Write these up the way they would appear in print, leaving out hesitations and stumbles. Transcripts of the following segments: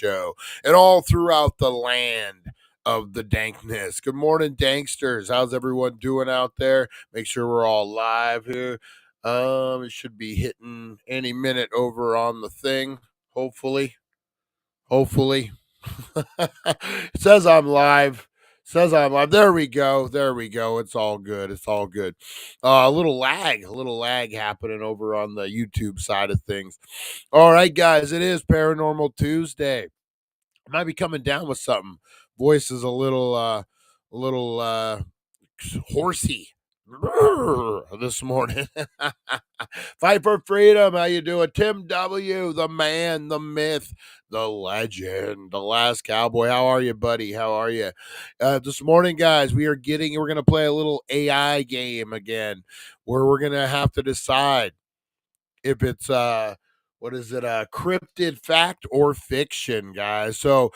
Show, and all throughout the land of the dankness. Good morning, danksters. How's everyone doing out there? Make sure we're all live here. It should be hitting any minute over on the thing. Hopefully. It says I'm live. There we go. It's all good. A little lag happening over on the YouTube side of things. All right, guys, it is Paranormal Tuesday. I might be coming down with something. Voice is a little horsey this morning. Fight for freedom. How you doing? Tim W., the man, the myth, the legend, the last cowboy. How are you, buddy? How are you? This morning, guys, we're going to play a little AI game again, where we're going to have to decide if it's cryptid fact or fiction, guys. So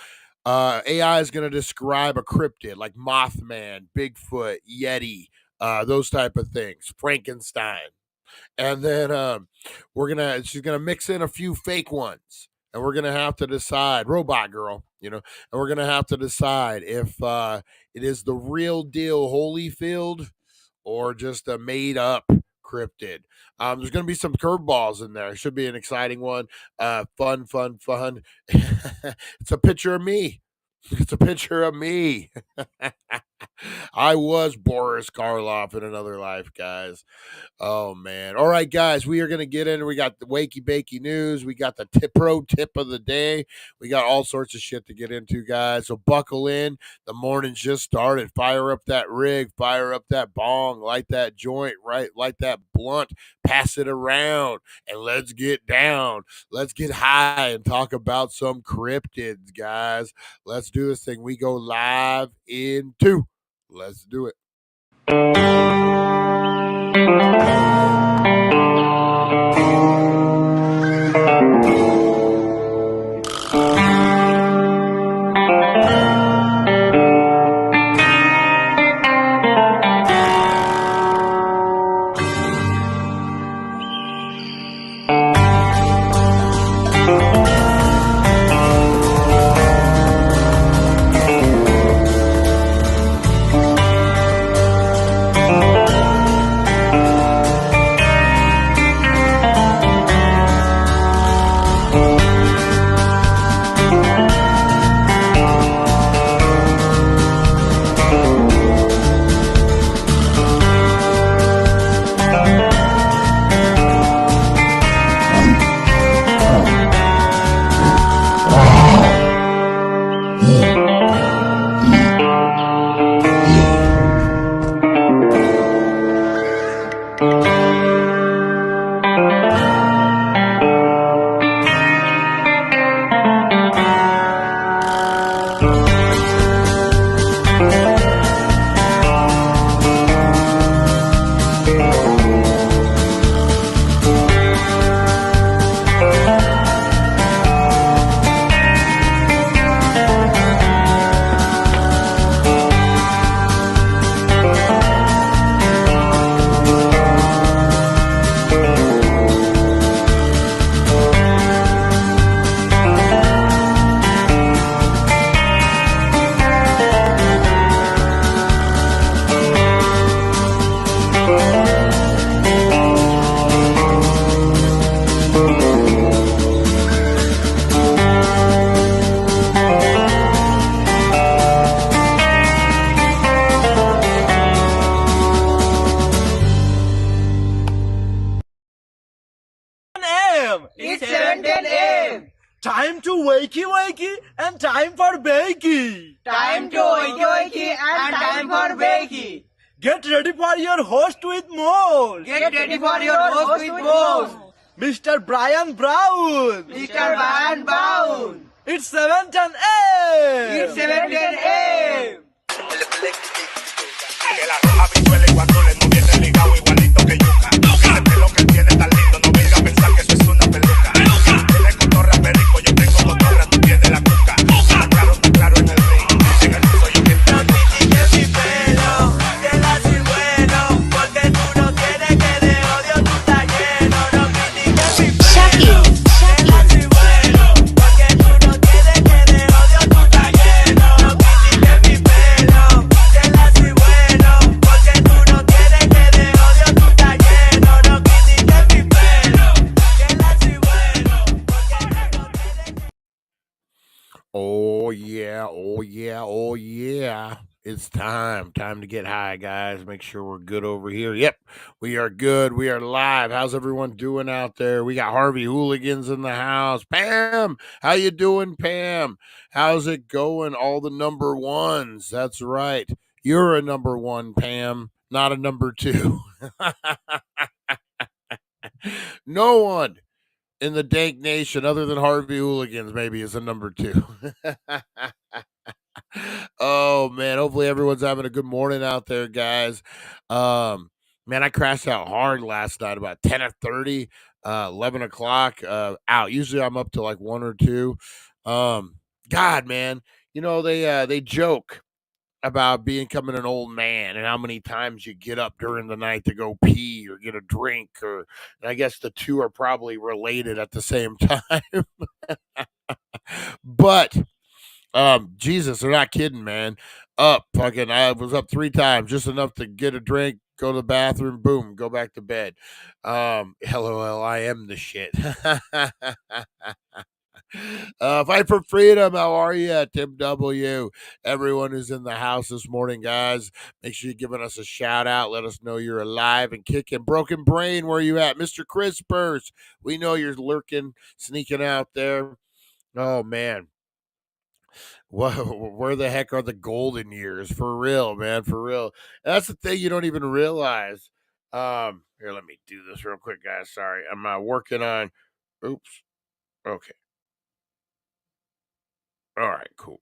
AI is going to describe a cryptid like Mothman, Bigfoot, Yeti, those type of things, Frankenstein. And then she's gonna mix in a few fake ones, and we're gonna have to decide, robot girl, and we're gonna have to decide if it is the real deal Holyfield or just a made up cryptid. There's gonna be some curveballs in there. It should be an exciting one. Fun. It's a picture of me. I was Boris Karloff in another life, guys. Oh, man. All right, guys, we are going to get in. We got the Wakey Bakey news. We got the pro tip of the day. We got all sorts of shit to get into, guys. So buckle in. The morning's just started. Fire up that rig. Fire up that bong. Light that joint, right? Light that blunt. Pass it around. And let's get down. Let's get high and talk about some cryptids, guys. Let's do this thing. We go live in 2. Let's do it. Time to wakey wakey and time for bakey. Time to wakey wakey and time for bakey. Get ready for your host with more. Get ready for your host with more. Mr. Brian Brown. Mr. Brian Brown. It's 7:10 a.m. It's 7:10 a.m. Oh yeah, oh yeah, oh yeah. It's time. Time to get high, guys. Make sure we're good over here. Yep, we are good. We are live. How's everyone doing out there? We got Harvey Hooligans in the house. Pam, how you doing, Pam? How's it going? All the number ones. That's right. You're a number one, Pam, not a number two. No one in the Dank Nation, other than Harvey Hooligans, maybe is a number two. Oh man, hopefully everyone's having a good morning out there, guys. Man, I crashed out hard last night about 10 or 30, 11 o'clock out. Usually I'm up to like 1 or 2. Um, God, man, they joke about becoming an old man and how many times you get up during the night to go pee or get a drink, or I guess the two are probably related at the same time. But Jesus, they're not kidding, man. I was up 3 times, just enough to get a drink, go to the bathroom, boom, go back to bed. LOL, I am the shit. Fight for freedom. How are you, Tim W? Everyone who's in the house this morning, guys, make sure you're giving us a shout out. Let us know you're alive and kicking. Broken Brain, where you at? Mr. Crispers, we know you're lurking, sneaking out there. Oh, man. Where the heck are the golden years? For real, man, for real. That's the thing you don't even realize. Here, let me do this real quick, guys. Sorry, I'm working on. Oops. Okay. All right. Cool.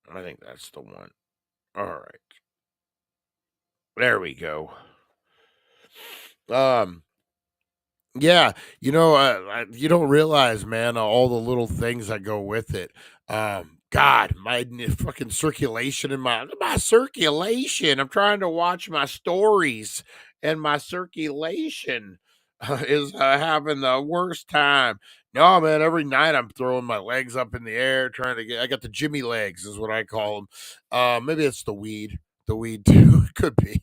I think that's the one. All right. There we go. Yeah, you don't realize, man, all the little things that go with it. God, fucking circulation in my circulation. I'm trying to watch my stories, and my circulation is having the worst time. No, man, every night I'm throwing my legs up in the air, trying to get. I got the Jimmy legs, is what I call them. Maybe it's the weed. The weed too. It could be.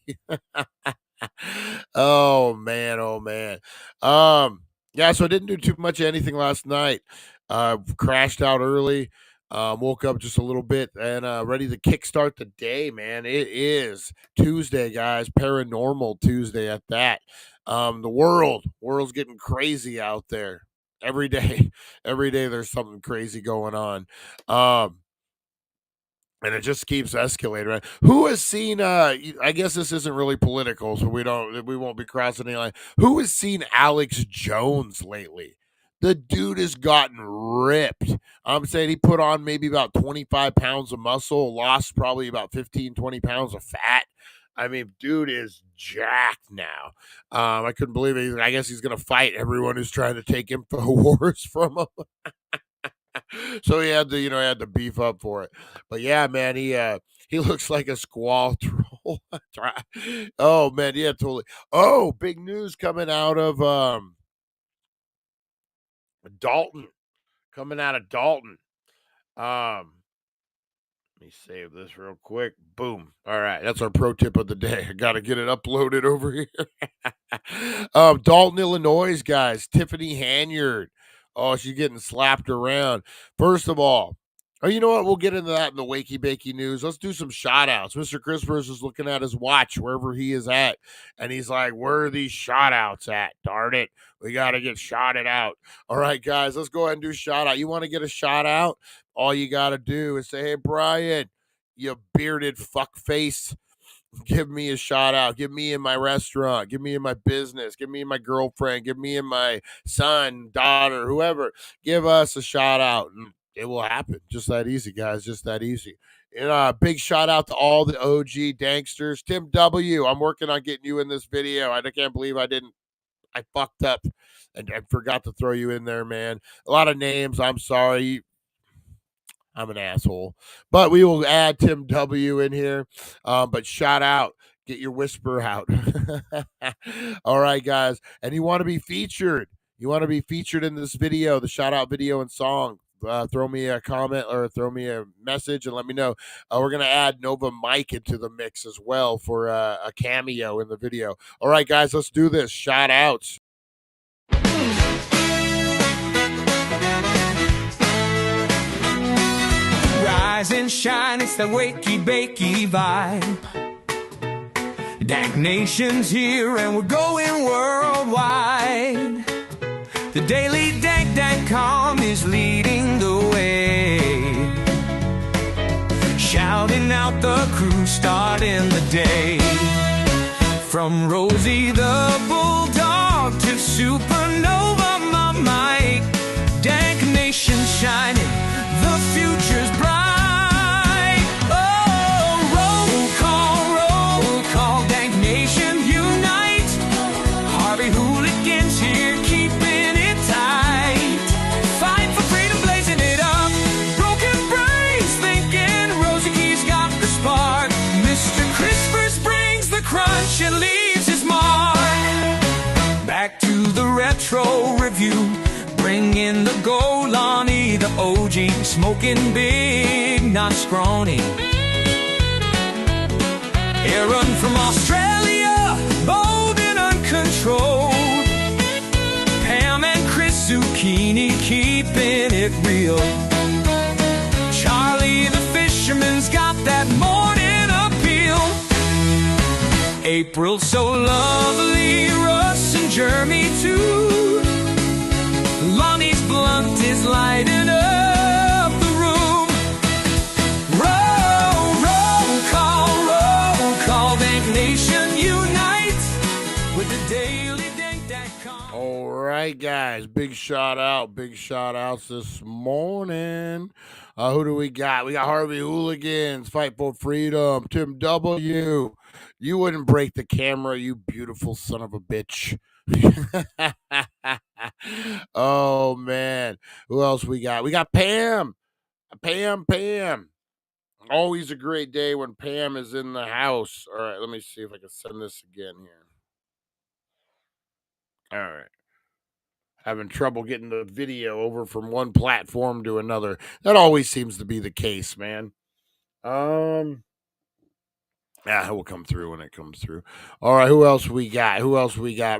Oh man, oh man. Yeah, so I didn't do too much of anything last night. Crashed out early. Woke up just a little bit and ready to kickstart the day, man. It is Tuesday, guys. Paranormal Tuesday at that. World's getting crazy out there. Every day. Every day there's something crazy going on. And it just keeps escalating, right? Who has seen I guess this isn't really political, so we won't be crossing any line. Who has seen Alex Jones lately? The dude has gotten ripped. I'm saying he put on maybe about 25 pounds of muscle, lost probably about 15, 20 pounds of fat. I mean, dude is jacked now. I couldn't believe it. I guess he's gonna fight everyone who's trying to take InfoWars from him. So he had to beef up for it. But yeah, man, he looks like a squall troll. Oh man, yeah, totally. Oh, big news coming out of Dalton. Coming out of Dalton. Let me save this real quick. Boom. All right, that's our pro tip of the day. I gotta get it uploaded over here. Dalton, Illinois, guys. Tiffany Hanyard. Oh, she's getting slapped around. First of all, you know what? We'll get into that in the Wakey Bakey news. Let's do some shout outs. Mr. Crispers is looking at his watch wherever he is at, and he's like, where are these shout outs at? Darn it. We got to get shotted out. All right, guys, let's go ahead and do shout out. You want to get a shout out? All you got to do is say, hey, Brian, you bearded fuck face. Give me a shout out. Give me in my restaurant. Give me in my business. Give me in my girlfriend. Give me in my son, daughter, whoever. Give us a shout out. And it will happen. Just that easy, guys. Just that easy. And big shout out to all the OG danksters. Tim W, I'm working on getting you in this video. I can't believe I fucked up and forgot to throw you in there, man. A lot of names. I'm sorry. I'm an asshole. But we will add Tim W in here. But shout out. Get your whisper out. All right, guys. And you want to be featured. You want to be featured in this video, the shout out video and song. Throw me a comment or throw me a message and let me know. We're going to add Nova Mike into the mix as well for a cameo in the video. All right, guys, let's do this. Shout outs. shine, it's that wakey bakey vibe. Dank Nation's here and we're going worldwide. The daily dank calm is leading the way. Shouting out the crew, starting the day. From Rosie the Bulldog to Supernova, my Mike. Dank Nation shining, the future's bright. Oh, roll call, Dank Nation unite. Harvey Hooligans here, keeping it tight. Fight for freedom, blazing it up. Broken brains thinking Rosie Key's got the spark. Mr. Crispers brings the crunch and leaves his mark. Back to the retro review, bringing the Golani, the OG, smoking big, not scrawny. Aaron from Australia, bold and uncontrolled. Pam and Chris Zucchini, keeping it real. Charlie the fisherman's got that morning appeal. April so lovely, Russ and Jeremy too. Lonnie's blunt is lighting up the room. Roll call, Dank Nation unite with the daily dank.com. All right, guys, big shout outs this morning. Who do we got? We got Harvey Hooligans, Fight for Freedom, Tim W. You wouldn't break the camera, you beautiful son of a bitch. Oh man, who else we got? We got Pam. Always a great day when Pam is in the house. All right, let me see if I can send this again here. All right, having trouble getting the video over from one platform to another. That always seems to be the case, man. It will come through when it comes through. All right, who else we got?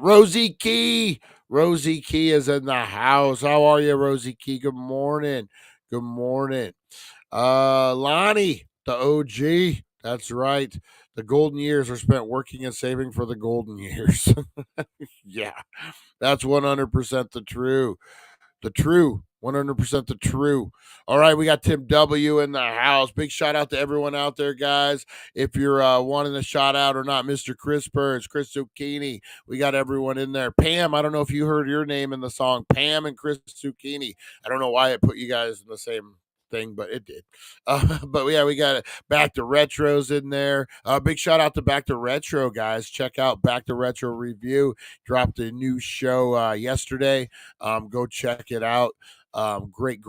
Rosie Key. Rosie Key is in the house. How are you, Rosie Key? Good morning. Lonnie, the OG. That's right. The golden years are spent working and saving for the golden years. Yeah, that's 100% the true. 100% the true. All right, we got Tim W in the house. Big shout out to everyone out there, guys. If you're wanting a shout out or not, Mr. Crisper, it's Chris Zucchini. We got everyone in there. Pam, I don't know if you heard your name in the song. Pam and Chris Zucchini. I don't know why it put you guys in the same thing, but it did. But yeah, we got Back to Retros in there. Big shout out to Back to Retro, guys. Check out Back to Retro Review. Dropped a new show yesterday. Go check it out. Great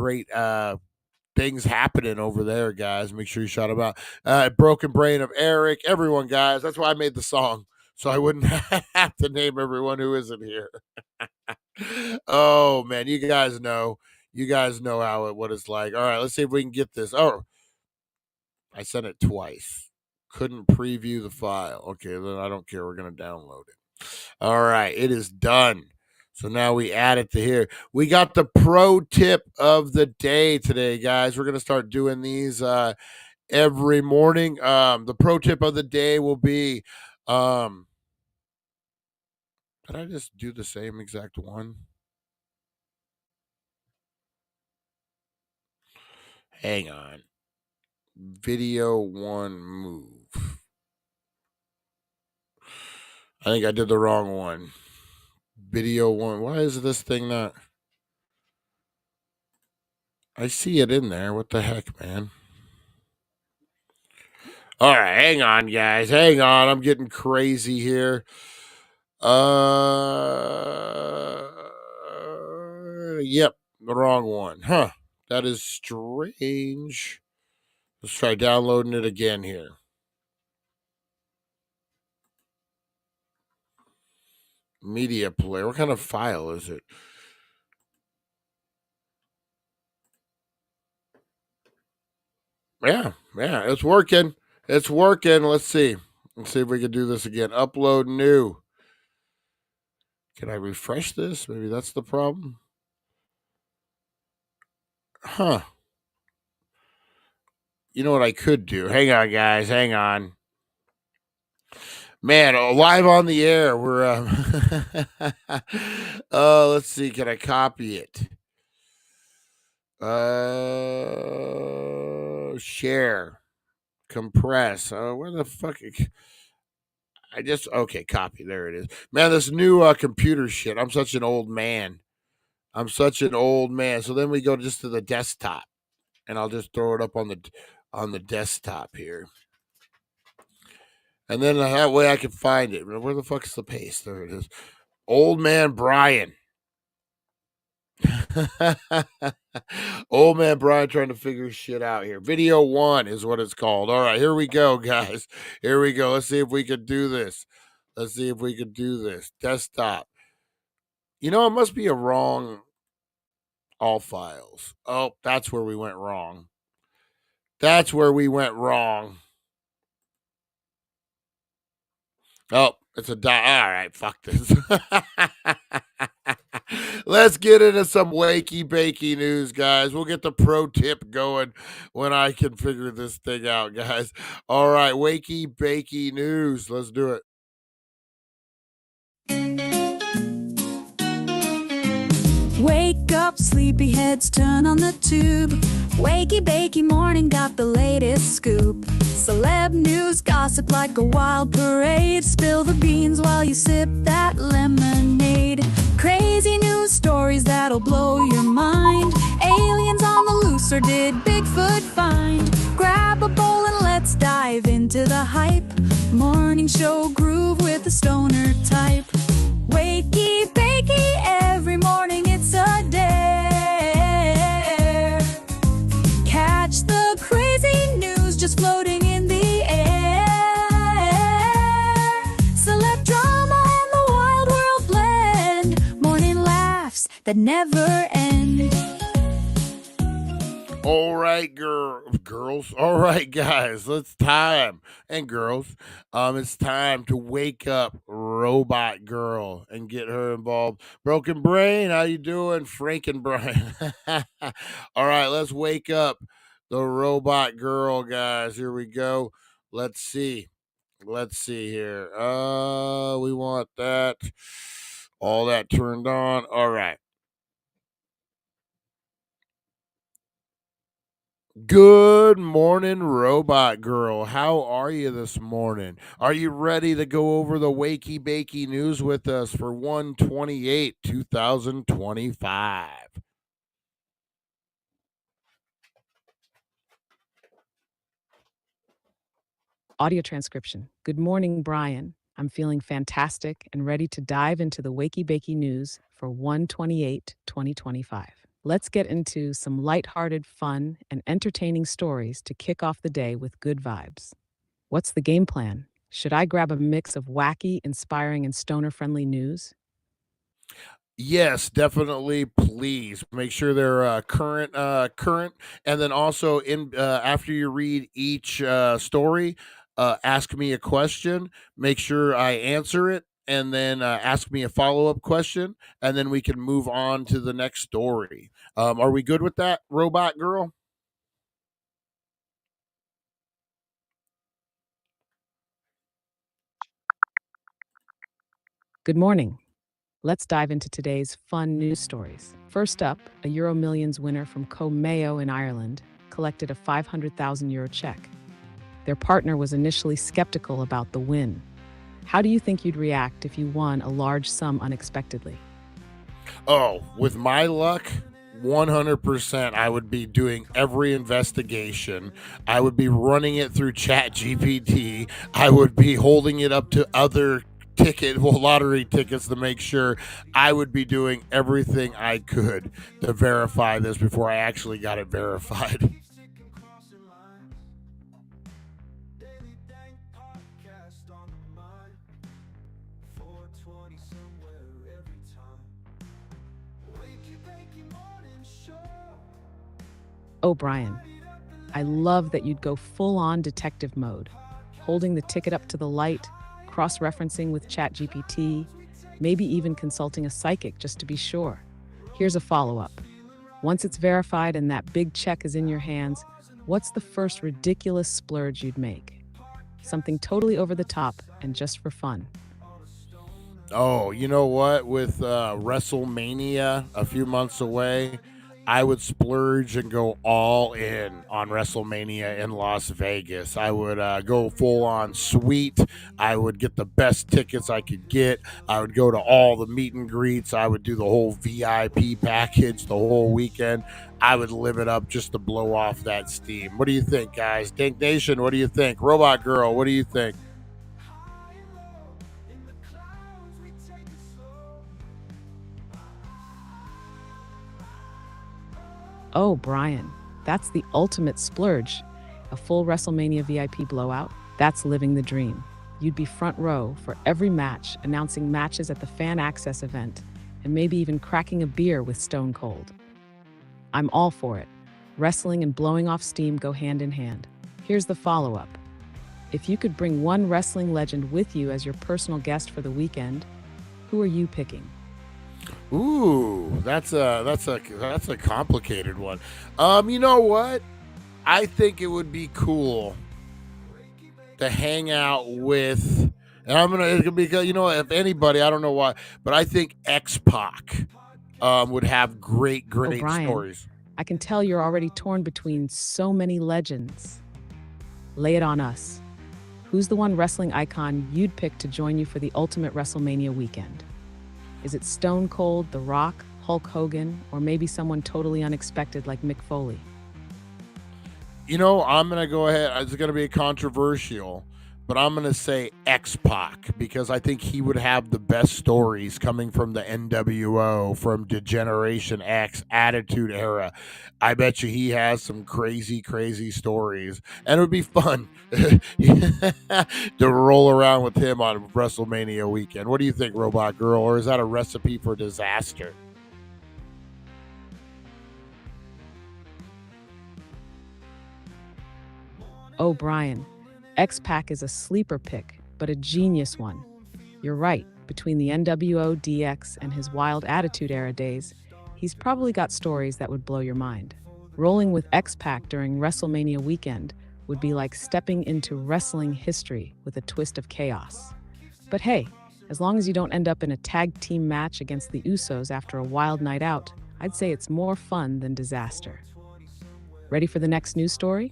things happening over there, guys. Make sure you shout them out. Broken Brain of Eric, everyone, guys. That's why I made the song, so I wouldn't have to name everyone who isn't here. Oh man, you guys know what it's like. All right, let's see if we can get this. Oh, I sent it twice. Couldn't preview the file. Okay, then I don't care. We're gonna download it. All right, it is done. So now we add it to here. We got the pro tip of the day today, guys. We're going to start doing these every morning. The pro tip of the day will be, did I just do the same exact one? Hang on. Video one move. I think I did the wrong one. Video one. Why is this thing not? I see it in there. What the heck, man? All right, hang on, guys. Hang on. I'm getting crazy here. Yep, the wrong one. Huh. That is strange. Let's try downloading it again here. Media player. What kind of file is it? Yeah, it's working. It's working. Let's see if we can do this again. Upload new. Can I refresh this? Maybe that's the problem. Huh. You know what I could do? Hang on, guys. Hang on. Man, live on the air. We're let's see, can I copy it? Share, compress. Where the fuck? Okay, copy. There it is. Man, this new computer shit. I'm such an old man. So then we go just to the desktop, and I'll just throw it up on the desktop here. And then that way I can find it. Where the fuck's the paste? There it is. Old man Brian. Old man Brian trying to figure shit out here. Video 1 is what it's called. All right, here we go, guys. Here we go. Let's see if we can do this. Desktop. You know, it must be a wrong all files. Oh, that's where we went wrong. Oh, it's a all right, fuck this. Let's get into some wakey bakey news, guys. We'll get the pro tip going when I can figure this thing out, guys. All right, wakey bakey news. Let's do it. Wake up, sleepyheads, turn on the tube. Wakey Bakey Morning got the latest scoop. Celeb news, gossip like a wild parade. Spill the beans while you sip that lemonade. Crazy news stories that'll blow your mind. Aliens on the loose, or did Bigfoot find? Grab a bowl and let's dive into the hype. Morning show groove with the stoner type. Wakey Bakey, every morning it's a dare. Catch the crazy news just floating in the air. Celeb drama and the wild world blend. Morning laughs that never end. All right, girls. All right, guys. It's time, and girls. It's time to wake up Robot Girl and get her involved. Broken Brain, how you doing, Frankenbrian? All right, let's wake up the Robot Girl, guys. Here we go. Let's see here. We want that. All that turned on. All right. Good morning, Robot Girl. How are you this morning? Are you ready to go over the Wakey Bakey news with us for 1/28, 2025? Audio transcription. Good morning, Brian. I'm feeling fantastic and ready to dive into the Wakey Bakey news for 1/28, 2025. Let's get into some lighthearted, fun, and entertaining stories to kick off the day with good vibes. What's the game plan? Should I grab a mix of wacky, inspiring, and stoner-friendly news? Yes, definitely. Please make sure they're current, and then also in after you read each story, ask me a question. Make sure I answer it, and then ask me a follow-up question, and then we can move on to the next story. Are we good with that, Robot Girl? Good morning. Let's dive into today's fun news stories. First up, a Euro Millions winner from Mayo in Ireland collected a €500,000 check. Their partner was initially skeptical about the win. How do you think you'd react if you won a large sum unexpectedly? Oh, with my luck, 100% I would be doing every investigation. I would be running it through Chat GPT. I would be holding it up to other lottery tickets to make sure. I would be doing everything I could to verify this before I actually got it verified. Oh, Brian, I love that you'd go full-on detective mode, holding the ticket up to the light, cross-referencing with ChatGPT, maybe even consulting a psychic just to be sure. Here's a follow-up. Once it's verified and that big check is in your hands, What's the first ridiculous splurge you'd make? Something totally over the top and just for fun. Oh, you know what? With WrestleMania a few months away, I would splurge and go all in on WrestleMania in Las Vegas. I would go full on suite. I would get the best tickets I could get. I would go to all the meet and greets. I would do the whole VIP package the whole weekend. I would live it up just to blow off that steam. What do you think, guys? Dink Nation, what do you think? Robot Girl, what do you think? Oh, Brian, that's the ultimate splurge. A full WrestleMania VIP blowout? That's living the dream. You'd be front row for every match, announcing matches at the fan access event, and maybe even cracking a beer with Stone Cold. I'm all for it. Wrestling and blowing off steam go hand in hand. Here's the follow-up. If you could bring one wrestling legend with you as your personal guest for the weekend, who are you picking? Ooh, that's a complicated one. You know what? I think it would be cool to hang out with, and it's gonna be, you know, if anybody, I don't know why, but I think X-Pac would have great Brian, stories. I can tell you're already torn between so many legends. Lay it on us. Who's the one wrestling icon you'd pick to join you for the ultimate WrestleMania weekend? Is it Stone Cold, The Rock, Hulk Hogan, or maybe someone totally unexpected like Mick Foley? You know, I'm going to go ahead. It's going to be controversial, but I'm going to say X-Pac because I think he would have the best stories coming from the NWO, from Degeneration X, Attitude Era. I bet you he has some crazy, crazy stories, and it would be fun to roll around with him on WrestleMania weekend. What do you think, Robot Girl, or is that a recipe for disaster? Oh, Brian, X-Pac is a sleeper pick, but a genius one. You're right, between the NWO DX and his wild Attitude Era days, he's probably got stories that would blow your mind. Rolling with X-Pac during WrestleMania weekend would be like stepping into wrestling history with a twist of chaos. But hey, as long as you don't end up in a tag team match against the Usos after a wild night out, I'd say it's more fun than disaster. Ready for the next news story?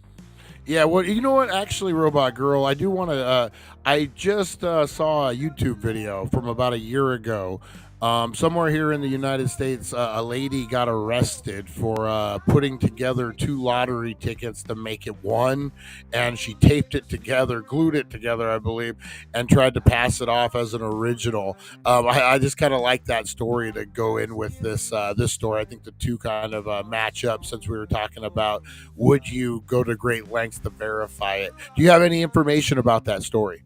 Yeah, well, you know what? Actually, Robot Girl, I do want to. I just saw a YouTube video from about a year ago. Somewhere here in the United States, a lady got arrested for putting together 2 lottery tickets to make it one, and she taped it together, glued it together, I believe, and tried to pass it off as an original. I just kind of like that story to go in with this story. I think the two kind of match up since we were talking about would you go to great lengths to verify it. Do you have any information about that story?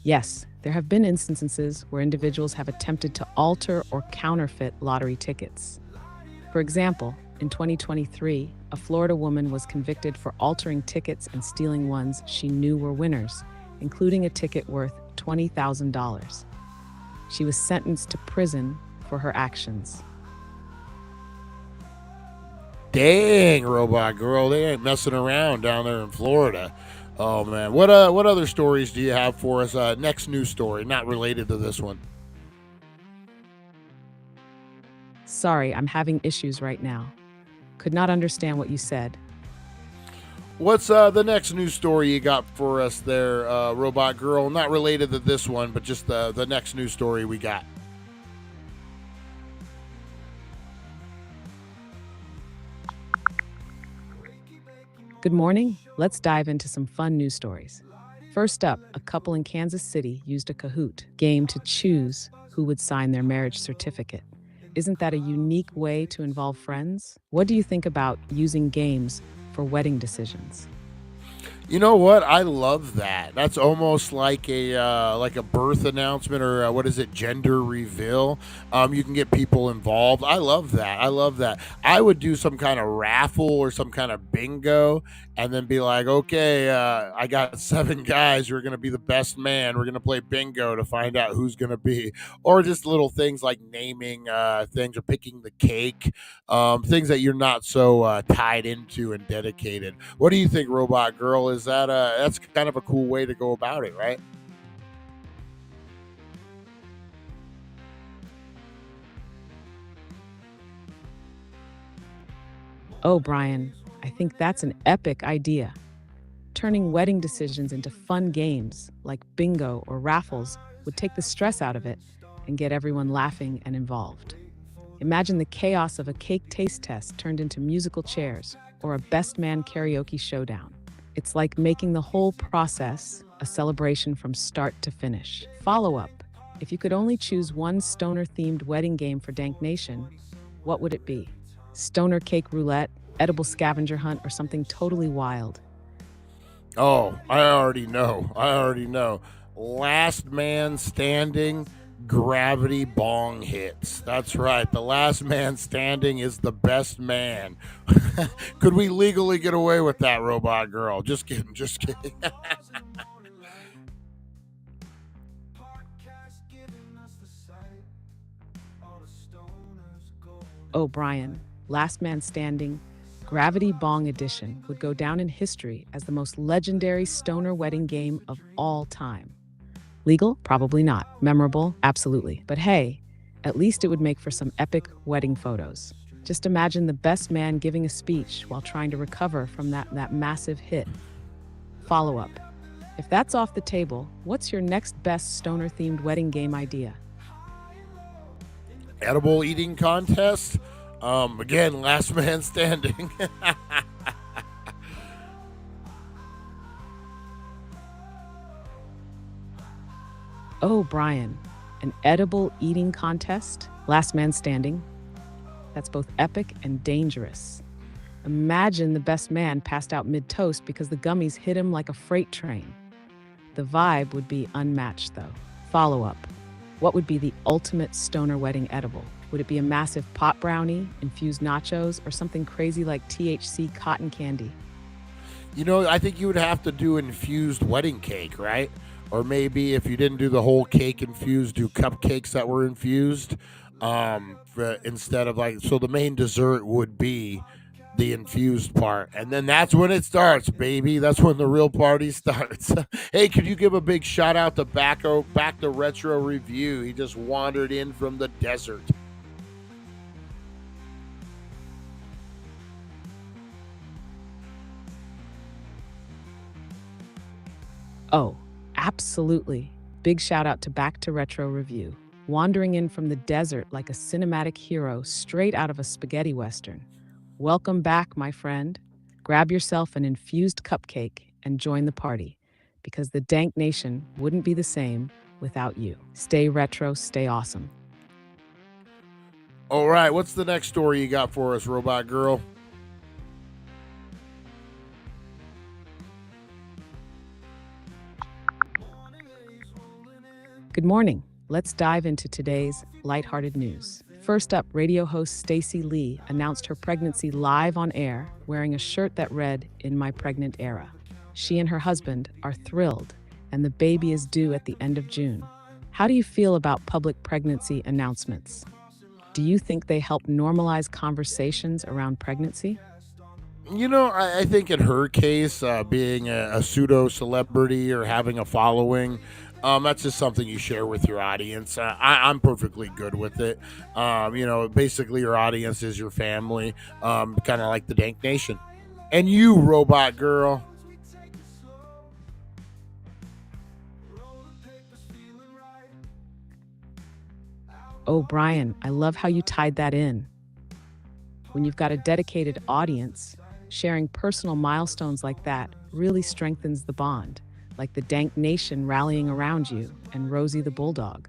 Yes, there have been instances where individuals have attempted to alter or counterfeit lottery tickets. For example, in 2023, a Florida woman was convicted for altering tickets and stealing ones she knew were winners, including a ticket worth $20,000. She was sentenced to prison for her actions. Dang, Robot Girl, they ain't messing around down there in Florida. Oh man, what other stories do you have for us? Next news story, not related to this one. Sorry, I'm having issues right now. Could not understand what you said. What's the next news story you got for us there, Robot Girl? Not related to this one, but just the next news story we got. Good morning. Let's dive into some fun news stories. First up, a couple in Kansas City used a Kahoot game to choose who would sign their marriage certificate. Isn't that a unique way to involve friends? What do you think about using games for wedding decisions? You know what? I love that. That's almost like a birth announcement or what is it, gender reveal. You can get people involved. I love that. I love that. I would do some kind of raffle or some kind of bingo, and then be like, okay, I got 7 guys who are going to be the best man. We're going to play bingo to find out who's going to be, or just little things like naming things or picking the cake, things that you're not so tied into and dedicated. What do you think, Robot Girl? Is that that's kind of a cool way to go about it, right? Oh, Brian, I think that's an epic idea. Turning wedding decisions into fun games like bingo or raffles would take the stress out of it and get everyone laughing and involved. Imagine the chaos of a cake taste test turned into musical chairs or a best man karaoke showdown. It's like making the whole process a celebration from start to finish. Follow up. If you could only choose one stoner-themed wedding game for Dank Nation, what would it be? Stoner cake roulette, edible scavenger hunt, or something totally wild? Oh, I already know. Last man standing, gravity bong hits. That's right. The last man standing is the best man. Could we legally get away with that, Robot Girl? Just kidding. Oh, Brian, Last Man Standing, Gravity Bong Edition would go down in history as the most legendary stoner wedding game of all time. Legal? Probably not. Memorable? Absolutely. But hey, at least it would make for some epic wedding photos. Just imagine the best man giving a speech while trying to recover from that massive hit. Follow up. If that's off the table, what's your next best stoner-themed wedding game idea? Edible eating contest. Again, last man standing. Oh, Brian, an edible eating contest? Last man standing? That's both epic and dangerous. Imagine the best man passed out mid-toast because the gummies hit him like a freight train. The vibe would be unmatched, though. Follow up. What would be the ultimate stoner wedding edible? Would it be a massive pot brownie, infused nachos, or something crazy like THC cotton candy? I think you would have to do infused wedding cake, right? Or maybe if you didn't do the whole cake infused, do cupcakes that were infused. Instead of so the main dessert would be the infused part, and then that's when it starts, baby. That's when the real party starts. Hey, could you give a big shout out to Back to Retro Review? He just wandered in from the desert. Oh, absolutely. Big shout out to Back to Retro Review. Wandering in from the desert like a cinematic hero straight out of a spaghetti western. Welcome back, my friend. Grab yourself an infused cupcake and join the party, because the Dank Nation wouldn't be the same without you. Stay retro, stay awesome. All right, what's the next story you got for us, Robot Girl? Good morning. Let's dive into today's lighthearted news. First up, radio host Stacey Lee announced her pregnancy live on air, wearing a shirt that read, "In my pregnant era." She and her husband are thrilled, and the baby is due at the end of June. How do you feel about public pregnancy announcements? Do you think they help normalize conversations around pregnancy? I think in her case, being a pseudo celebrity or having a following, that's just something you share with your audience. I'm perfectly good with it. Basically your audience is your family, kind of like the Dank Nation. And you, Robot Girl. Oh, Brian, I love how you tied that in. When you've got a dedicated audience, sharing personal milestones like that really strengthens the bond, like the Dank Nation rallying around you and Rosie the Bulldog.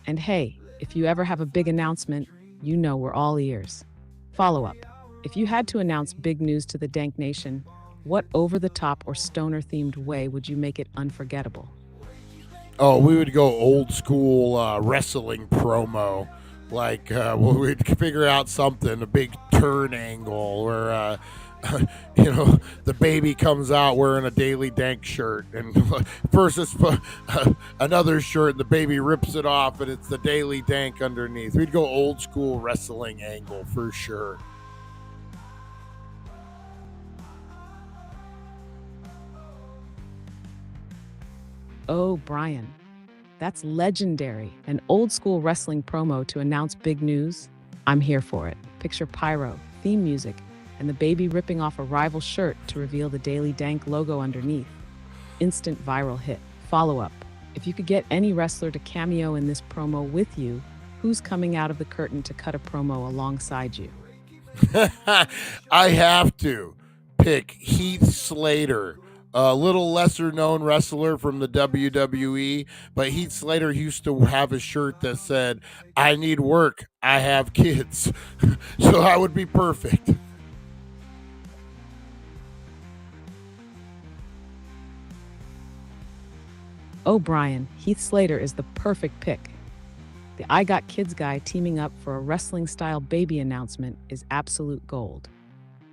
And hey, if you ever have a big announcement, we're all ears. Follow up. If you had to announce big news to the Dank Nation, what over-the-top or stoner-themed way would you make it unforgettable? Oh, we would go old school wrestling promo. We'd figure out something, a big turn angle, or the baby comes out wearing a Daily Dank shirt, and first it's another shirt, and the baby rips it off, and it's the Daily Dank underneath. We'd go old school wrestling angle for sure. Oh, Brian, that's legendary. An old school wrestling promo to announce big news. I'm here for it. Picture pyro, theme music, and the baby ripping off a rival shirt to reveal the Daily Dank logo underneath. Instant viral hit. Follow up. If you could get any wrestler to cameo in this promo with you, who's coming out of the curtain to cut a promo alongside you? I have to pick Heath Slater, a little lesser known wrestler from the WWE, but Heath Slater used to have a shirt that said, "I need work, I have kids." So that would be perfect. Oh, Brian, Heath Slater is the perfect pick. The I Got Kids guy teaming up for a wrestling-style baby announcement is absolute gold.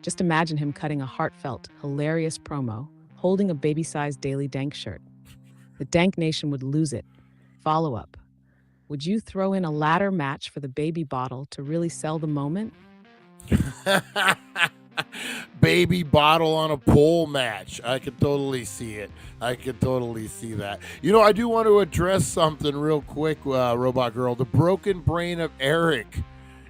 Just imagine him cutting a heartfelt, hilarious promo, holding a baby-sized Daily Dank shirt. The Dank Nation would lose it. Follow up. Would you throw in a ladder match for the baby bottle to really sell the moment? Baby bottle on a pole match. I could totally see it. I could totally see that. I do want to address something real quick, Robot Girl. The broken brain of Eric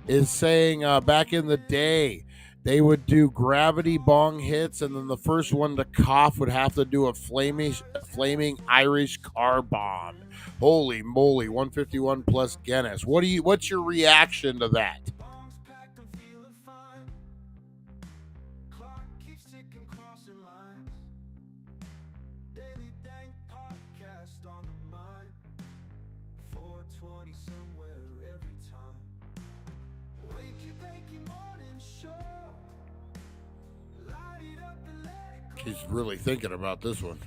is saying back in the day, they would do gravity bong hits, and then the first one to cough would have to do a flaming Irish car bomb. Holy moly, 151 plus Guinness. What's your reaction to that? She's really thinking about this one.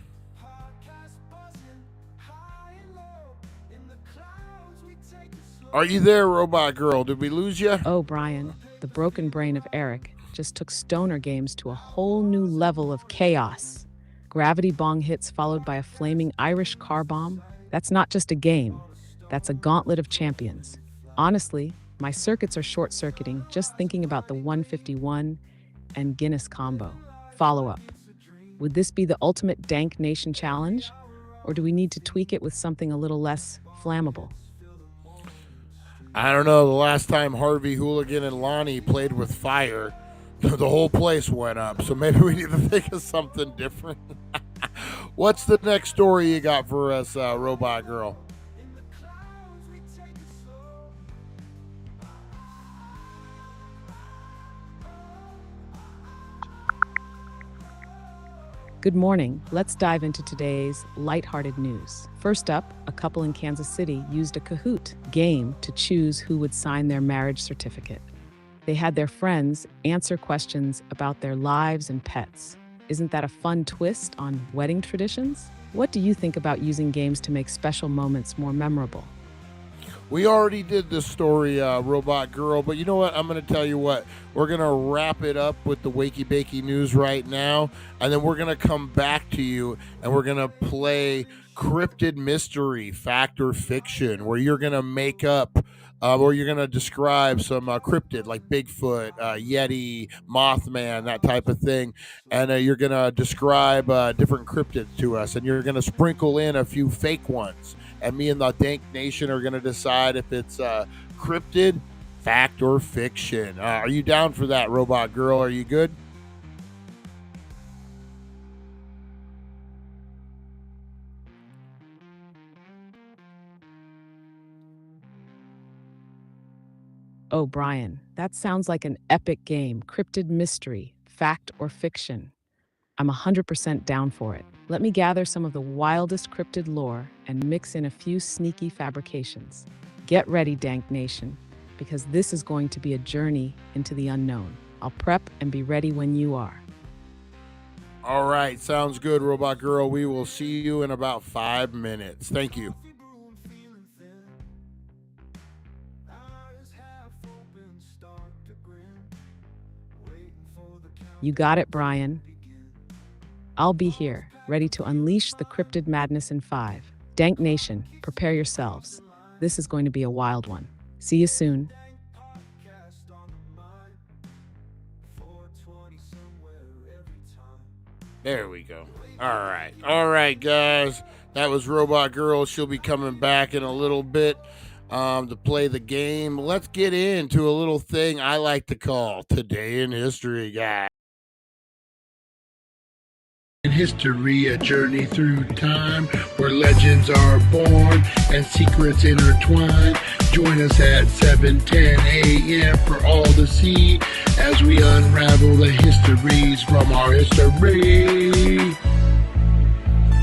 Are you there, Robot Girl? Did we lose you? Oh, Brian, the broken brain of Eric just took stoner games to a whole new level of chaos. Gravity bong hits followed by a flaming Irish car bomb. That's not just a game. That's a gauntlet of champions. Honestly, my circuits are short-circuiting just thinking about the 151 and Guinness combo. Follow up. Would this be the ultimate Dank Nation challenge? Or do we need to tweak it with something a little less flammable? I don't know. The last time Harvey Hooligan and Lonnie played with fire, the whole place went up. So maybe we need to think of something different. What's the next story you got for us, Robot Girl? Good morning. Let's dive into today's lighthearted news. First up, a couple in Kansas City used a Kahoot game to choose who would sign their marriage certificate. They had their friends answer questions about their lives and pets. Isn't that a fun twist on wedding traditions? What do you think about using games to make special moments more memorable? We already did this story, Robot Girl, but you know what? I'm going to tell you what. We're going to wrap it up with the Wakey Bakey News right now, and then we're going to come back to you, and we're going to play Cryptid Mystery, Fact or Fiction, where you're going to make up or you're going to describe some cryptid like Bigfoot, Yeti, Mothman, that type of thing. And you're going to describe different cryptids to us, and you're going to sprinkle in a few fake ones. And me and the Dank Nation are going to decide if it's cryptid, fact, or fiction. Are you down for that, Robot Girl? Are you good? Oh, Brian, that sounds like an epic game. Cryptid mystery, fact or fiction. I'm 100% down for it. Let me gather some of the wildest cryptid lore and mix in a few sneaky fabrications. Get ready, Dank Nation, because this is going to be a journey into the unknown. I'll prep and be ready when you are. All right, sounds good, Robot Girl. We will see you in about 5 minutes. Thank you. Eyes half open, start to grin, waiting for the count. You got it, Brian. I'll be here, ready to unleash the cryptid madness in 5. Dank Nation, prepare yourselves. This is going to be a wild one. See you soon. There we go. All right, guys. That was Robot Girl. She'll be coming back in a little bit to play the game. Let's get into a little thing I like to call Today in History, guys. In history, a journey through time where legends are born and secrets intertwine. Join us at 7:10 a.m. for all to see as we unravel the histories from our history.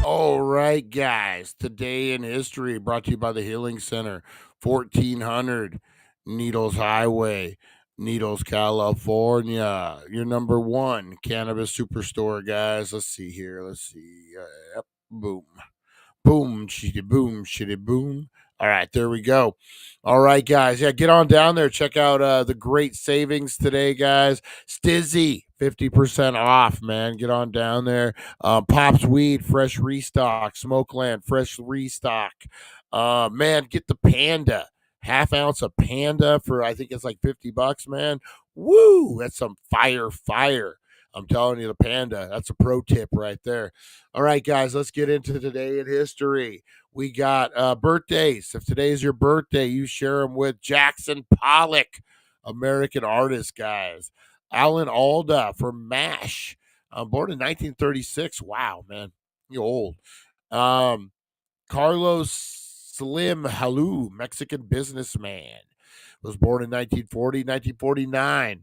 All right, guys. Today in History brought to you by the Healing Center, 1400 Needles Highway, Needles, California. Your number one cannabis superstore, guys. Let's see here. Yep. Boom. Boom, shitty boom. All right, there we go. All right, guys. Yeah, get on down there. Check out the great savings today, guys. Stizzy, 50% off, man. Get on down there. Pops Weed, fresh restock. Smokeland, fresh restock. Man, get the Panda. Half ounce of Panda for, I think it's like $50, man. Woo, that's some fire. I'm telling you, the Panda. That's a pro tip right there. All right, guys, let's get into Today in History. We got birthdays. If today is your birthday, you share them with Jackson Pollock, American artist, guys. Alan Alda from MASH, born in 1936. Wow, man, you're old. Carlos Slim Halu, Mexican businessman, was born in 1940, 1949.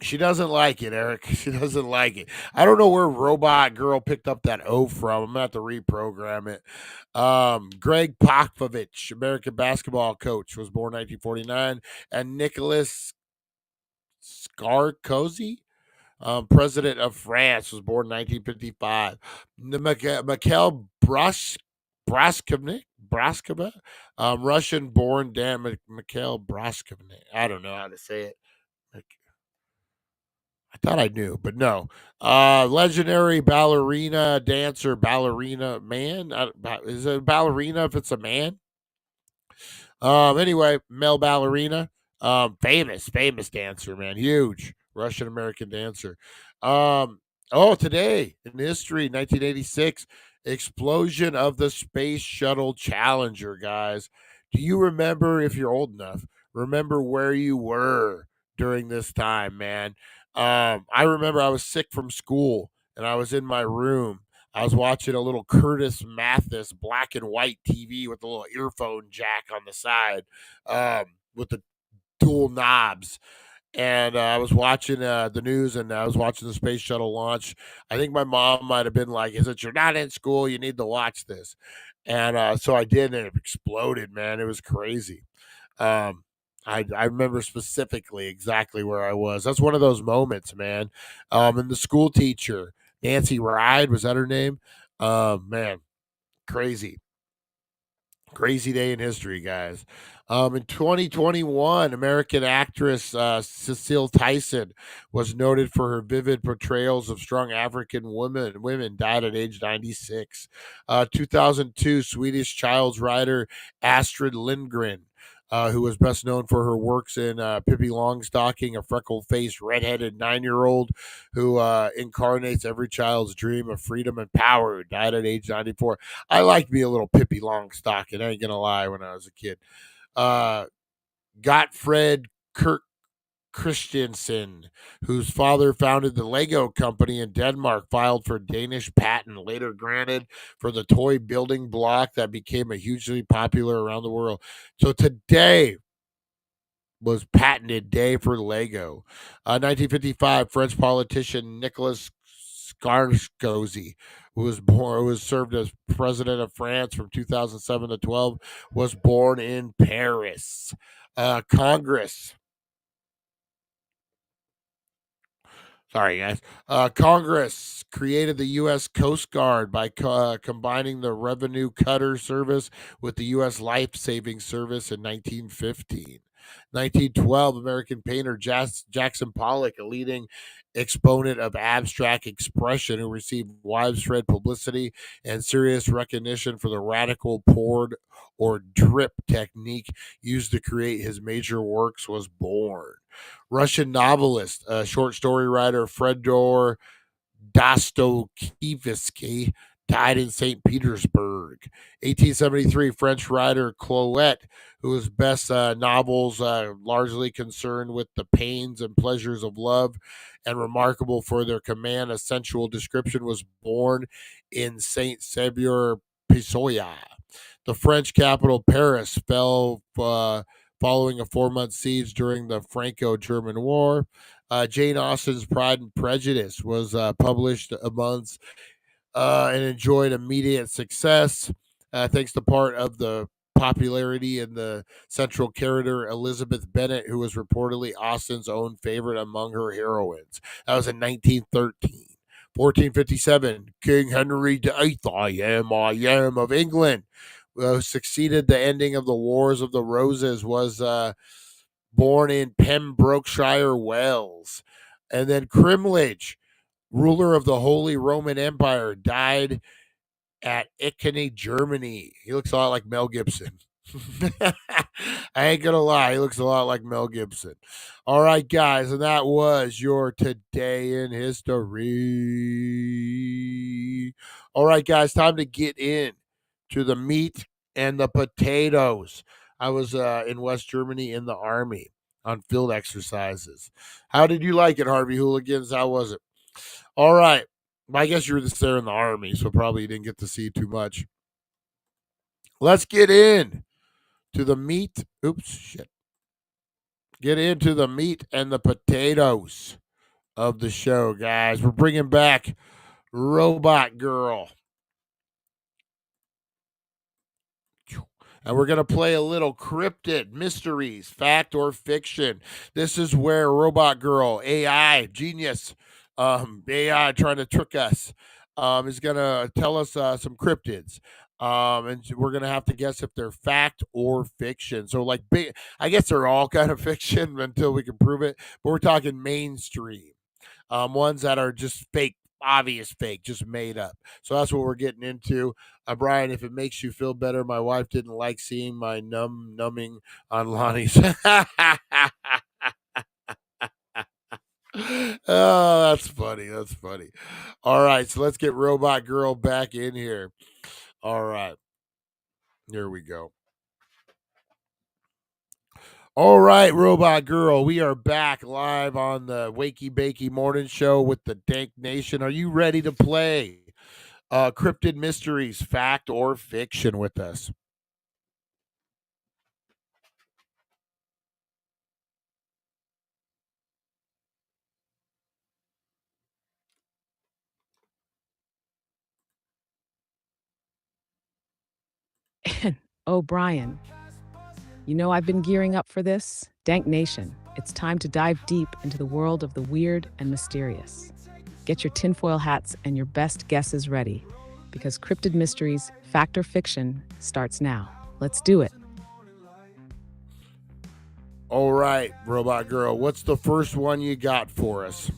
She doesn't like it, Eric. She doesn't like it. I don't know where Robot Girl picked up that O from. I'm going to have to reprogram it. Greg Popovich, American basketball coach, was born 1949. And Nicholas Sarkozy, president of France, was born 1955. Mikhail Brashkova, Russian-born Mikhail Brashkova. I don't know how to say it. I thought I knew, but no. Legendary ballerina, dancer, ballerina, man. Is it a ballerina if it's a man? Anyway, male ballerina. Famous dancer, man. Huge Russian American dancer. Today in history, 1986, explosion of the Space Shuttle Challenger, guys. Do you remember, if you're old enough, remember where you were during this time, man? I remember I was sick from school and I was in my room. I was watching a little Curtis Mathis black and white TV with a little earphone jack on the side, with the dual knobs. And I was watching the news, and I was watching the space shuttle launch. I think my mom might have been like, "Is it you're not in school? You need to watch this." And so I did, and it exploded, man. It was crazy. I remember specifically exactly where I was. That's one of those moments, man. And the school teacher, Nancy Ride, was that her name? Man, crazy. Crazy day in history, guys. In 2021, American actress Cecile Tyson was noted for her vivid portrayals of strong African women. Women died at age 96. 2002, Swedish child's writer Astrid Lindgren, who was best known for her works in Pippi Longstocking, a freckle-faced, redheaded 9-year-old who incarnates every child's dream of freedom and power, who died at age 94. I liked me a little Pippi Longstocking, I ain't gonna lie, when I was a kid. Gottfred Kirk Christensen, whose father founded the Lego company in Denmark, filed for Danish patent, later granted for the toy building block that became a hugely popular around the world. So today was patented day for Lego. 1955, French politician Nicolas Sarkozy, who was served as president of France from 2007 to 12, was born in Paris. Congress created the U.S. Coast Guard by combining the Revenue Cutter Service with the U.S. Life Saving Service in 1915. 1912, American painter Jackson Pollock, a leading exponent of abstract expression who received widespread publicity and serious recognition for the radical poured or drip technique used to create his major works, was born. Russian novelist, short story writer Fyodor Dostoevsky died in St. Petersburg. 1873, French writer Cloet, whose best novels largely concerned with the pains and pleasures of love and remarkable for their command of sensual description, was born in St. Sevier, Pisoia. The French capital, Paris, fell following a 4-month siege during the Franco-German War. Jane Austen's Pride and Prejudice was published a month and enjoyed immediate success thanks to part of the popularity in the central character Elizabeth Bennet, who was reportedly Austen's own favorite among her heroines. That was in 1913. 1457, King Henry VIII, I am of England, succeeded the ending of the Wars of the Roses, was born in Pembrokeshire, Wales. And then Crimlage, ruler of the Holy Roman Empire, died at Icony, Germany. He looks a lot like Mel Gibson. I ain't gonna lie, he looks a lot like Mel Gibson. All right, guys, and that was your Today in History. All right, guys, time to get in to the meat and the potatoes. I was in West Germany in the Army on field exercises. How did you like it, Harvey Hooligans? How was it? All right. I guess you were just there in the Army, so probably you didn't get to see too much. Let's get in to the meat. Oops, shit. Get into the meat and the potatoes of the show, guys. We're bringing back Robot Girl. And we're going to play a little Cryptid, mysteries, fact or fiction. This is where Robot Girl, AI, genius, AI trying to trick us, is going to tell us some cryptids. And we're going to have to guess if they're fact or fiction. So, like, I guess they're all kind of fiction until we can prove it. But we're talking mainstream, ones that are just fake, obvious fake, just made up. So that's what we're getting into. Brian, if it makes you feel better, my wife didn't like seeing my numbing on Lonnie's. Oh, that's funny. That's funny. All right, so let's get Robot Girl back in here. All right. Here we go. All right, Robot Girl, we are back live on the Wakey Bakey Morning Show with the Dank Nation. Are you ready to play Cryptid Mysteries, fact or fiction with us? Oh, Brian, you know I've been gearing up for this? Dank Nation, it's time to dive deep into the world of the weird and mysterious. Get your tinfoil hats and your best guesses ready, because Cryptid Mysteries, Fact or Fiction, starts now. Let's do it. All right, Robot Girl, what's the first one you got for us?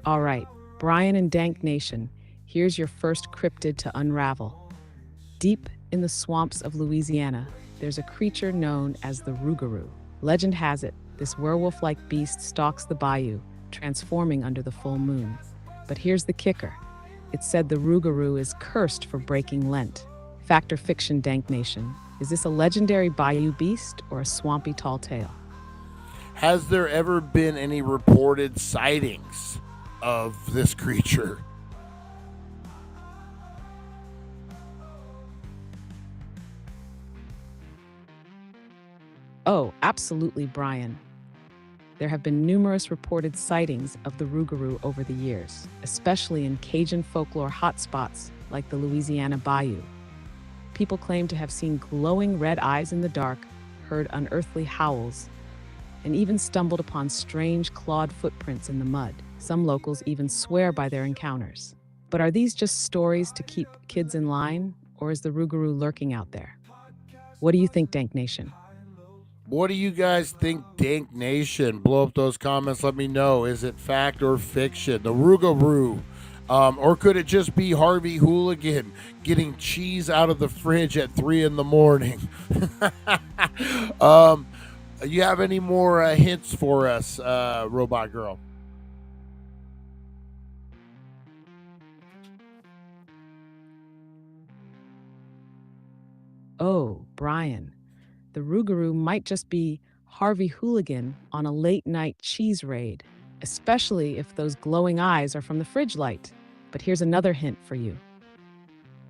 All right, Brian and Dank Nation, here's your first cryptid to unravel. Deep in the swamps of Louisiana, there's a creature known as the rougarou. Legend has it, this werewolf-like beast stalks the bayou, transforming under the full moon. But here's the kicker. It's said the rougarou is cursed for breaking Lent. Fact or fiction, Dank Nation? Is this a legendary bayou beast or a swampy tall tale? Has there ever been any reported sightings of this creature? Oh, absolutely, Brian. There have been numerous reported sightings of the rougarou over the years, especially in Cajun folklore hotspots like the Louisiana Bayou. People claim to have seen glowing red eyes in the dark, heard unearthly howls, and even stumbled upon strange clawed footprints in the mud, Some locals even swear by their encounters. But are these just stories to keep kids in line, or is the Rougarou lurking out there? What do you think, Dank Nation? What do you guys think, Dank Nation? Blow up those comments. Let me know. Is it fact or fiction? The Rougarou. Or could it just be Harvey Hooligan getting cheese out of the fridge at 3 in the morning? You have any more hints for us, Robot Girl? Oh, Brian, the Rougarou might just be Harvey Hooligan on a late-night cheese raid, especially if those glowing eyes are from the fridge light. But here's another hint for you.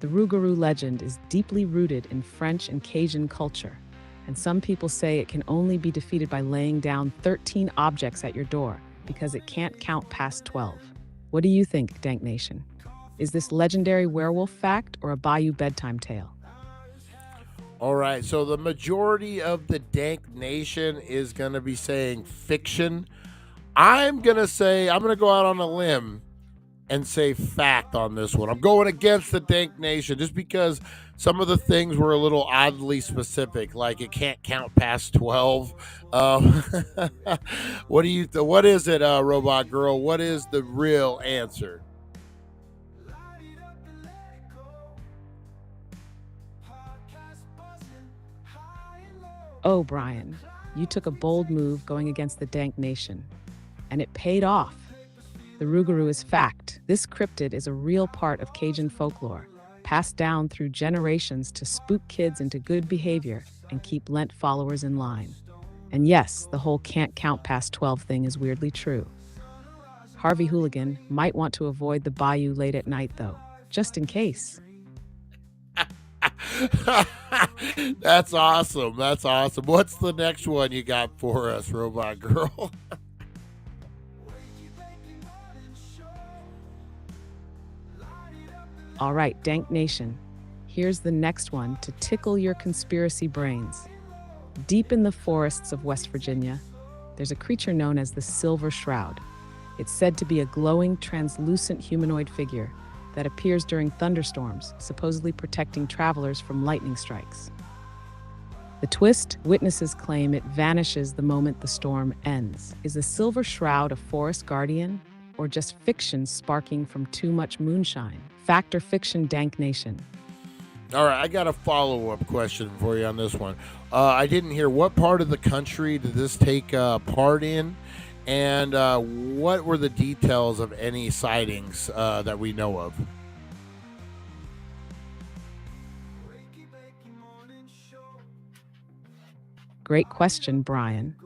The Rougarou legend is deeply rooted in French and Cajun culture, and some people say it can only be defeated by laying down 13 objects at your door because it can't count past 12. What do you think, Dank Nation? Is this legendary werewolf fact or a Bayou bedtime tale? All right, so the majority of the Dank Nation is going to be saying fiction. I'm going to go out on a limb and say fact on this one. I'm going against the Dank Nation just because some of the things were a little oddly specific, like it can't count past 12. What is it, Robot Girl? What is the real answer? Oh, Brian, you took a bold move going against the Dank Nation, and it paid off. The Rougarou is fact. This cryptid is a real part of Cajun folklore, passed down through generations to spook kids into good behavior and keep Lent followers in line. And yes, the whole can't count past 12 thing is weirdly true. Harvey Hooligan might want to avoid the bayou late at night, though, just in case. That's awesome. That's awesome. What's the next one you got for us, Robot Girl? All right, Dank Nation, here's the next one to tickle your conspiracy brains. Deep in the forests of West Virginia, there's a creature known as the Silver Shroud. It's said to be a glowing, translucent humanoid figure that appears during thunderstorms, supposedly protecting travelers from lightning strikes. The twist, witnesses claim it vanishes the moment the storm ends. Is the Silver Shroud a forest guardian, or just fiction sparking from too much moonshine? Fact or fiction, Dank Nation? All right, I got a follow-up question for you on this one. I didn't hear, what part of the country did this take part in, and what were the details of any sightings that we know of? Great question, Brian.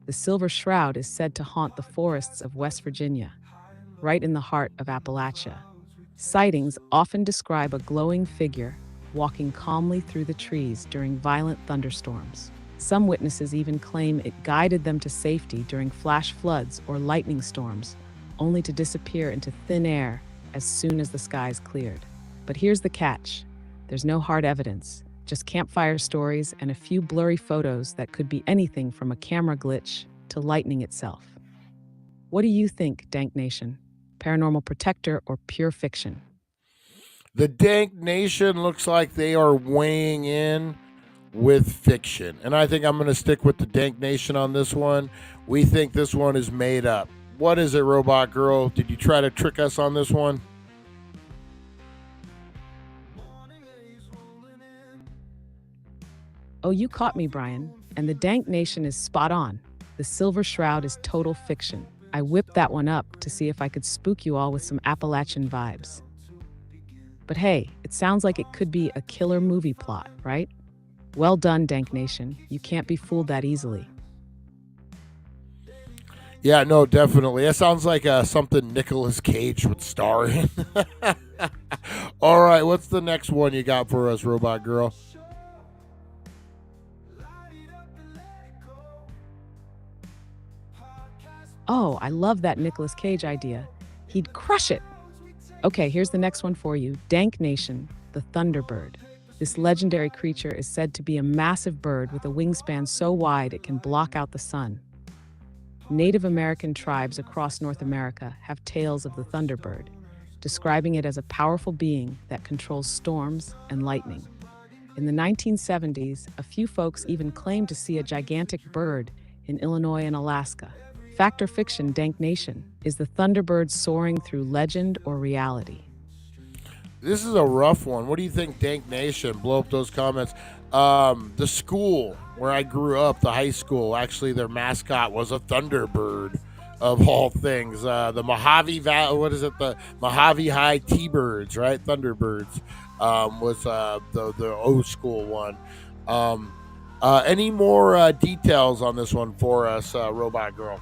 The Silver Shroud is said to haunt the forests of West Virginia, right in the heart of Appalachia. Sightings often describe a glowing figure walking calmly through the trees during violent thunderstorms. Some witnesses even claim it guided them to safety during flash floods or lightning storms, only to disappear into thin air as soon as the skies cleared. But here's the catch. There's no hard evidence, just campfire stories and a few blurry photos that could be anything from a camera glitch to lightning itself. What do you think, Dank Nation? Paranormal protector or pure fiction? The Dank Nation looks like they are weighing in with fiction. And I think I'm going to stick with the Dank Nation on this one. We think this one is made up. What is it, Robot Girl? Did you try to trick us on this one? Oh, you caught me, Brian. And the Dank Nation is spot on. The Silver Shroud is total fiction. I whipped that one up to see if I could spook you all with some Appalachian vibes. But hey, it sounds like it could be a killer movie plot, right? Well done, Dank Nation. You can't be fooled that easily. Yeah, no, definitely. That sounds like something Nicolas Cage would star in. All right, what's the next one you got for us, Robot Girl? Oh, I love that Nicolas Cage idea. He'd crush it. Okay, here's the next one for you. Dank Nation, the Thunderbird. This legendary creature is said to be a massive bird with a wingspan so wide it can block out the sun. Native American tribes across North America have tales of the thunderbird, describing it as a powerful being that controls storms and lightning. In the 1970s, a few folks even claimed to see a gigantic bird in Illinois and Alaska. Fact or fiction, Dank Nation? Is the thunderbird soaring through legend or reality? This is a rough one. What do you think, Dank Nation? Blow up those comments. The school where I grew up, the high school, actually their mascot was a thunderbird, of all things. The Mojave Valley, what is it? The Mojave High T-Birds, right? Thunderbirds was the old school one. Any more details on this one for us, Robot Girl?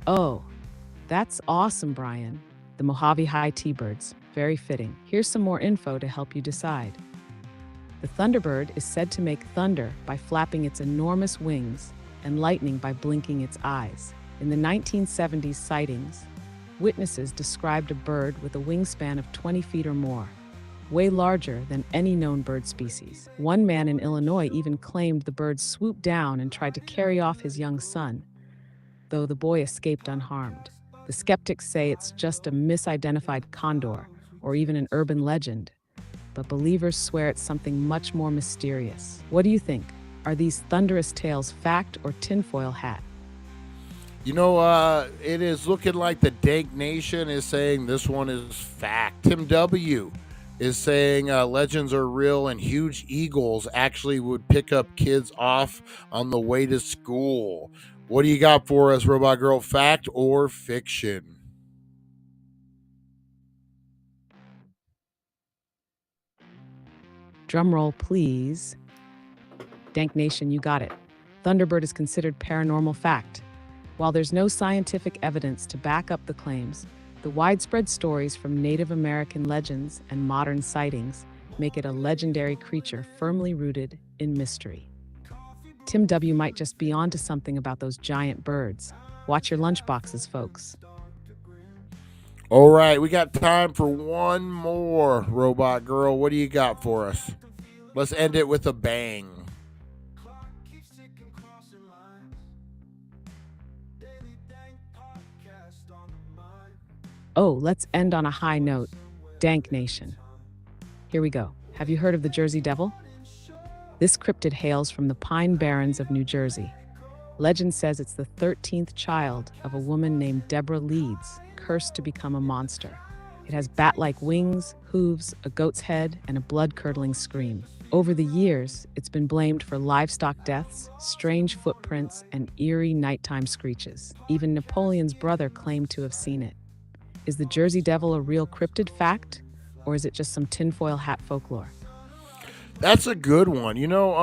Oh, that's awesome, Brian. The Mojave High T-Birds. Very fitting. Here's some more info to help you decide. The thunderbird is said to make thunder by flapping its enormous wings and lightning by blinking its eyes. In the 1970s sightings, witnesses described a bird with a wingspan of 20 feet or more, way larger than any known bird species. One man in Illinois even claimed the bird swooped down and tried to carry off his young son, though the boy escaped unharmed. The skeptics say it's just a misidentified condor or even an urban legend, but believers swear it's something much more mysterious. What do you think? Are these thunderous tales fact or tinfoil hat? You know, it is looking like the Dank Nation is saying this one is fact. Tim W. is saying legends are real and huge eagles actually would pick up kids off on the way to school. What do you got for us, Robot Girl? Fact or fiction? Drum roll, please. Dank Nation, you got it. Thunderbird is considered paranormal fact. While there's no scientific evidence to back up the claims, the widespread stories from Native American legends and modern sightings make it a legendary creature firmly rooted in mystery. Tim W. might just be onto something about those giant birds. Watch your lunchboxes, folks. All right, we got time for one more, Robot Girl. What do you got for us? Let's end it with a bang. Oh, let's end on a high note. Dank Nation. Here we go. Have you heard of the Jersey Devil? This cryptid hails from the Pine Barrens of New Jersey. Legend says it's the 13th child of a woman named Deborah Leeds, cursed to become a monster. It has bat-like wings, hooves, a goat's head, and a blood-curdling scream. Over the years, it's been blamed for livestock deaths, strange footprints, and eerie nighttime screeches. Even Napoleon's brother claimed to have seen it. Is the Jersey Devil a real cryptid fact, or is it just some tinfoil hat folklore? That's a good one. You know,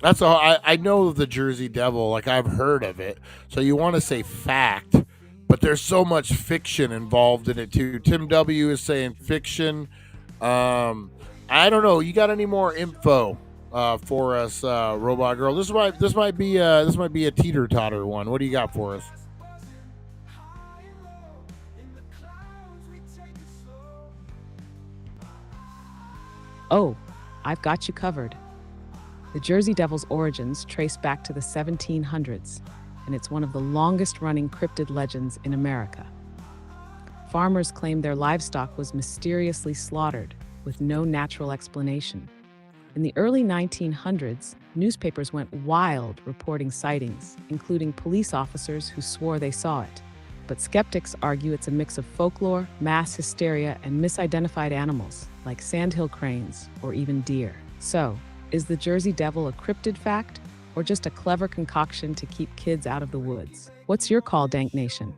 I know of the Jersey Devil, like I've heard of it. So you want to say fact, but there's so much fiction involved in it too. Tim W is saying fiction. I don't know. You got any more info for us, Robot Girl? This might be a teeter-totter one. What do you got for us? Oh, I've got you covered. The Jersey Devil's origins trace back to the 1700s, and it's one of the longest-running cryptid legends in America. Farmers claim their livestock was mysteriously slaughtered with no natural explanation. In the early 1900s, newspapers went wild reporting sightings, including police officers who swore they saw it. But skeptics argue it's a mix of folklore, mass hysteria, and misidentified animals, like sandhill cranes or even deer. So, is the Jersey Devil a cryptid fact, or just a clever concoction to keep kids out of the woods? What's your call, Dank Nation?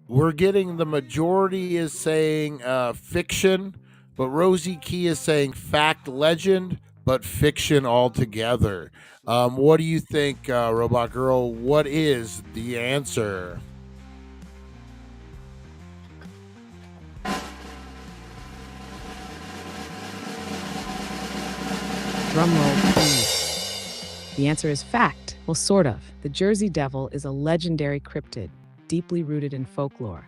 We're getting the majority is saying fiction, but Rosie Key is saying fact legend, but fiction altogether. What do you think, Robot Girl? What is the answer? Drum roll, please. The answer is fact. Well, sort of. The Jersey Devil is a legendary cryptid, deeply rooted in folklore.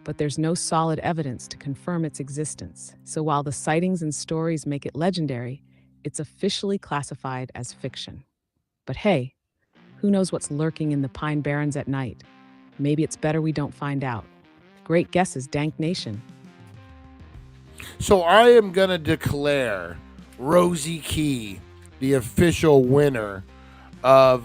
but there's no solid evidence to confirm its existence. So while the sightings and stories make it legendary, it's officially classified as fiction. But hey, who knows what's lurking in the Pine Barrens at night? Maybe it's better we don't find out. Great guesses, Dank Nation. So I am going to declare Rosie Key the official winner of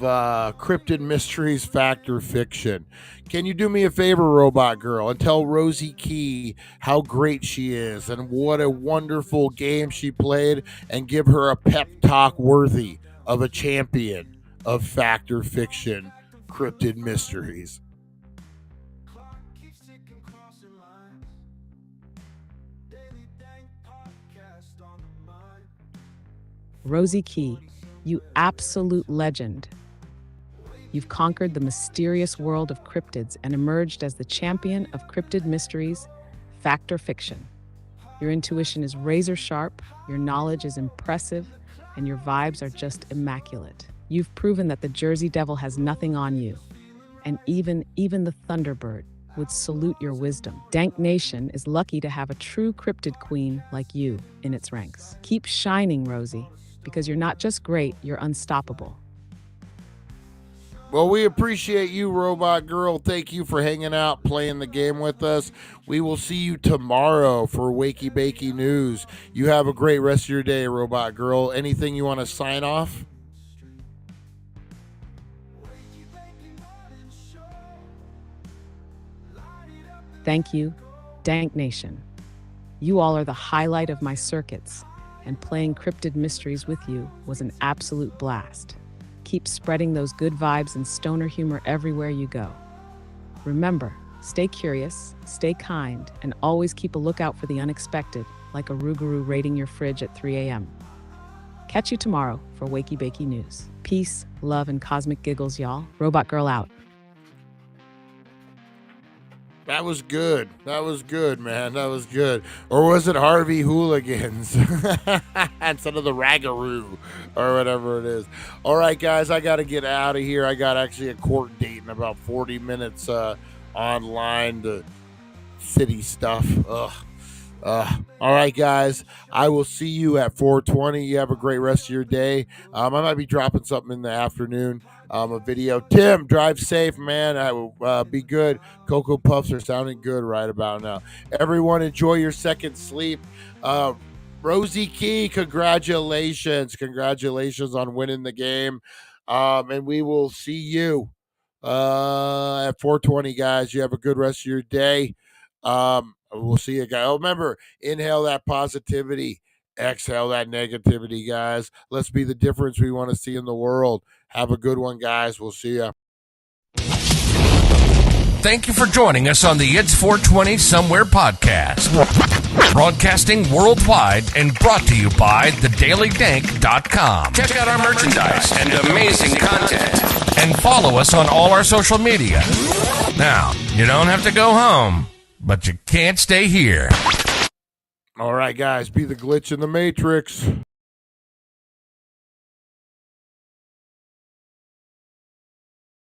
Cryptid Mysteries Fact or Fiction. Can you do me a favor, Robot Girl, and tell Rosie Key how great she is and what a wonderful game she played, and give her a pep talk worthy of a champion of Fact or Fiction Cryptid Mysteries. Rosie Key, you absolute legend. You've conquered the mysterious world of cryptids and emerged as the champion of Cryptid Mysteries, Fact or Fiction. Your intuition is razor sharp, your knowledge is impressive, and your vibes are just immaculate. You've proven that the Jersey Devil has nothing on you, and even the Thunderbird would salute your wisdom. Dank Nation is lucky to have a true cryptid queen like you in its ranks. Keep shining, Rosie, because you're not just great, you're unstoppable. Well, we appreciate you, Robot Girl. Thank you for hanging out, playing the game with us. We will see you tomorrow for Wakey Bakey News. You have a great rest of your day, Robot Girl. Anything you want to sign off? Thank you, Dank Nation. You all are the highlight of my circuits, and playing Cryptid Mysteries with you was an absolute blast. Keep spreading those good vibes and stoner humor everywhere you go. Remember, stay curious, stay kind, and always keep a lookout for the unexpected, like a Rougarou raiding your fridge at 3 a.m. Catch you tomorrow for Wakey Bakey News. Peace, love, and cosmic giggles, y'all. Robot Girl out. That was good. That was good, man. That was good. Or was it Harvey Hooligans instead of the Ragaroo or whatever it is? All right, guys, I got to get out of here. I got actually a court date in about 40 minutes online to city stuff. All right, guys, I will see you at 4:20. You have a great rest of your day. I might be dropping something in the afternoon, a video. Tim, drive safe, man. I will be good. Cocoa Puffs are sounding good right about now. Everyone, enjoy your second sleep. Rosie Key, congratulations. Congratulations on winning the game. And we will see you at 4:20, guys. You have a good rest of your day. We'll see you guys. Oh, remember, inhale that positivity, exhale that negativity, guys. Let's be the difference we want to see in the world. Have a good one, guys. We'll see you. Thank you for joining us on the It's 420 Somewhere podcast. Broadcasting worldwide and brought to you by thedailydank.com. Check out our merchandise and amazing content. And follow us on all our social media. Now, you don't have to go home, but you can't stay here. All right, guys, be the glitch in the matrix.